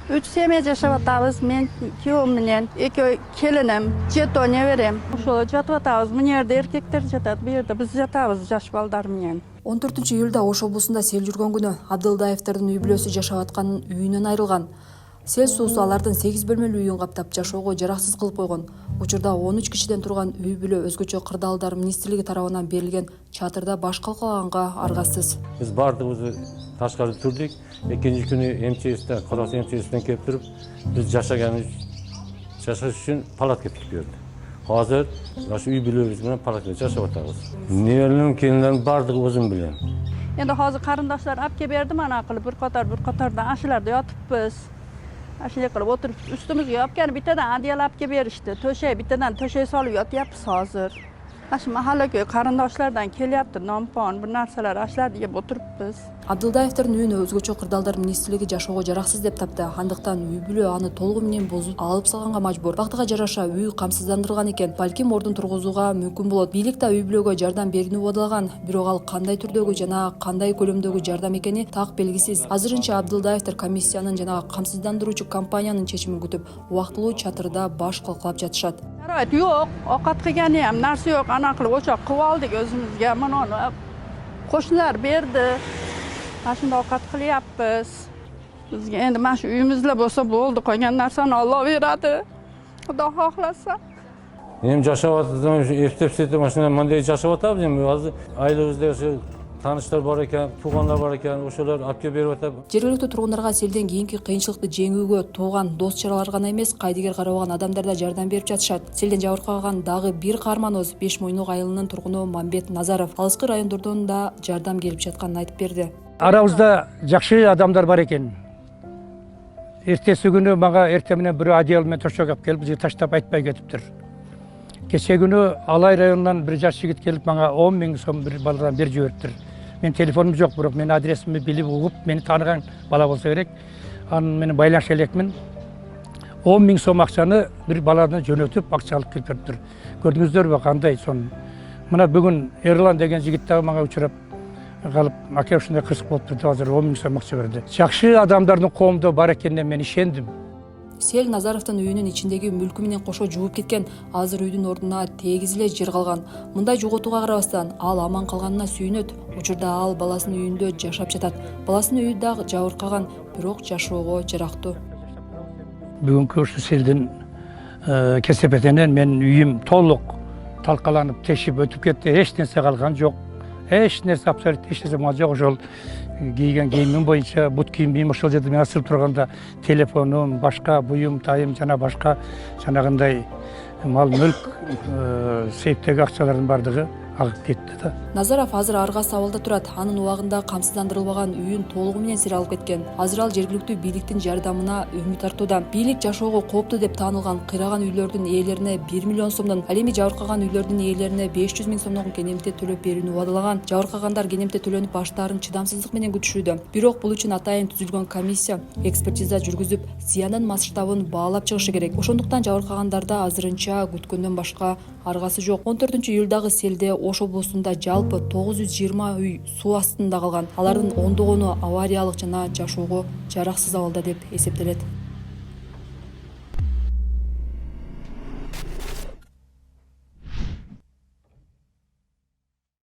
3 семья жашап атабыз. Мен күйөөм менен 2 келиним, 7 неберем. Ошол жатып атабыз. Мына жерде эркектер жатат, бу жерде биз жатабыз жаш балдар менен. 14-июлда Ош облусунда сел жүргөн күнү Абдылдаевдердин үй бүлөсү жашап аткан үйүнөн айрылган. Сел суусу алардын 8 бөлмөлүү үйүн каптап жашоого жараксыз кылып койгон. Учурда 13 кишиден турган үй бүлө өзгөчө кырдаалдар министрлиги тарабынан берилген чатырда баш калкаганга аргасыз. Биз бардыгыбызды ташкары түрдүк. Экинчи күнү МЧСтен, Кыргыз МЧСтен келип туруп, биз жашаш үчүн палатка тигип берди. Азыр ошо үй бүлөбүз менен палаткада жашап атабыз. Неберелерим, келинлерим бардыгы өзүм билем. Endi hozir qarindoshlar olib kelib berdi, mana qilib bir qatordan ashularda yotibmiz. Ashula qilib o'tirib ustimizga yopgan bittadan adyal olib kelib berishdi. Bittadan to'shay solib yotyapmiz hozir. Shu mahallaga qarindoshlardan kelyapti, nompon, bir narsalar ashlar deb o'tiribmiz. Абдылдаевдердин үйүнө өзгөчө кырдаалдар министрлиги жашоого жараксыз деп тапты. Андыктан үй бүлө аны толугу менен бузуп алып салганга мажбур. Бактыга жараша үй камсыздандырылган экен. Балким ордун тургузууга мүмкүн болот. Бийлик да үй бүлөгө жардам берүүнү убадалаган, бирок ал кандай түрдөгү жана кандай көлөмдөгү жардам экени так белгисиз. Азырынча Абдылдаевдер комиссиянын жана камсыздандыруучу компаниянын чечимин күтүп, убактылуу чатырда баш калкалап жатышат. Sharoit yo'q, ovqat qilgani ham narsa yo'q, ana qilib o'choq qilib oldik o'zimizga. Mana qo'shnilar berdi. Mana shunda ovqat qilyapmiz. Bizga endi mana shu uyimizda bo'lsa bo'ldi, qolgan narsani Alloh beradi. Xudo xohlasa. Hem jashab atdim, eftep mashina mындай jashab atabыз. Endi hozir aylabızda o'sha tanışlar бар ekan, tuğanlar бар ekan, o'shalar olib kelib berip atab. Жергиликтүү тургундарга селден кийинки кыйынчылыкты жеңүүгө тууган дос чаралар гана эмес, кайдыгер карабаган адамдар да жардам берип жатышат. Селден жабыркаган дагы бир каарманыбыз Беш Мойнок айылынын тургуну Мамбет Назаров алыскы райондордон да жардам келип жатканын айтып берди. Арабызда жакшы адамдар бар экен. Эртеси күнү мага эртең менен бирөө одеял менен төшөк алып келип, бизге таштап айтпай кетиптир. Кече күнү Алай районунан бир жаш жигит келип мага 10 000 сом бир баладан берип жибериптир. Мен телефонум жок, бирок менин адресимди билип угуп, мени тааныган бала болсо керек. Анын менен байланыша элекмин. 10 000 сом акчаны бир баладан жөнөтүп, акча алып келип бериптир. Көрдүңүздөрбү кандай сон. Мына бүгүн Эрлан деген жигит дагы мага учурап калып, аке ушундай кырсык болуптур деп азыр 10 000 сом акча берди. Жакшы адамдардын коомдо бар экенине мен ишендим. Сел Назаровдун үйүнүн ичиндеги мүлкү менен кошо жууп кеткен. Азыр үйдүн ордуна тегиз эле жер калган. Мындай жоготууга карабастан ал аман калганына сүйүнөт. Учурда ал баласынын үйүндө жашап жатат. Баласынын үйү дагы жабыркаган, бирок жашоого жарактуу. Бүгүнкү ушу селдин кесепетинен менин үйүм толук талкаланып, тешип өтүп кетти. Эч нерсе калган жок. Эч нерсе абсолютно эч нерсе жок. Ошол кийген кийимим боюнча бут кийимим ошол жерде мен асырып турганда телефонум, башка буюм, тайым жана башка жанагындай мал мүлк, сейфтеги акчалардын бардыгы агып кетти да. Назаров азыр Аргас абалда турат. Анын убагында камсыздандырылбаган үйүн толугу менен сир алып кеткен. Азыр ал жергиликтүү бийликтин жардамына үмүт артууда. Бийлик жашоого кооптуу деп таанылган кыйраган үйлөрдүн ээлерине 1 миллион сомдон, ал эми жабыркаган үйлөрдүн ээлерине 500 000 сомдон кенемте төлөп берүүнү убадалаган. Жабыркагандар кенемте төлөнүп баштаарын чыдамсыздык менен күтүшүүдө. Бирок бул үчүн атайын түзүлгөн комиссия экспертиза жүргүзүп, зыяндын масштабын баалап чыгышы керек. Ошондуктан жабыркагандарда азырынча күткөндөн башка аргасы жок. 14-июлдагы селде Ош облусунда жалпы 920 үй суу астында калган. Алардын ондогону авариялык жана жашоого жараксыз абалда деп эсептелет.